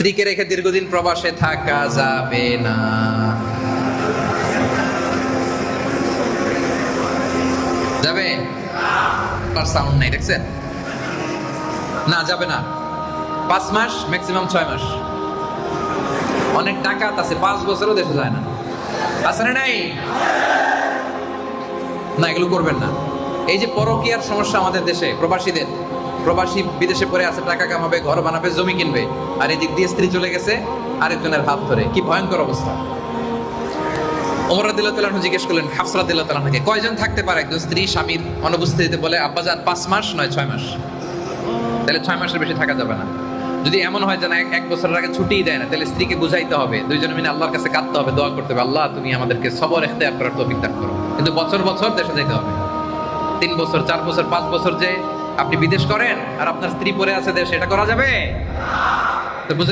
স্ত্রীকে রেখে দীর্ঘদিন প্রবাসে থাকা যাবে না। যাবে? তার সাউন্ড নাই, দেখছেন? না, যাবে না। 5 মাস, ম্যাক্সিমাম 6 মাস। অনেক ডাকাত আছে 5 বছরও দেশে যায় না, আছে না? নাই না, এগুলো করবেন না। এই যে পরকীয়ার সমস্যা আমাদের দেশে, প্রবাসীদের, প্রবাসী বিদেশে পড়ে আছে, টাকা কামাবে, ঘর বানাবে, জমি কিনবে, আর এদিক দিয়ে স্ত্রী চলে গেছে আরেকজনের হাত ধরে। কি ভয়ঙ্কর অবস্থা! ওমর রাদিয়াল্লাহু তাআলা আনহু জিজ্ঞেস করলেন হাফসা রাদিয়াল্লাহু তাআলা আনহাকে, কয়জন থাকতে পারে একজন স্ত্রী স্বামীর অনুপস্থিতিতে? বলে, আব্বাজান 5 মাস নয় 6 মাস। তাহলে 6 মাসের বেশি থাকা যাবে না। যদি এমন হয় যে না 1 বছরের আগে ছুটিই দেয় না, তাহলে স্ত্রীকে বুঝাইতে হবে, দুইজনে মিলে আল্লাহর কাছে কাঁদতে হবে, দোয়া করতে হবে, আল্লাহ তুমি আমাদেরকে সবর ইখতিয়ার করার তৌফিক দান করো। কিন্তু বছর বছর দেশে যেতে হবে। 3 বছর, 4 বছর, 5 বছর যে আপনি বিদেশ করেন আর আপনার স্ত্রী পড়ে আছে দেশে, এটা করা যাবে? তো বুঝে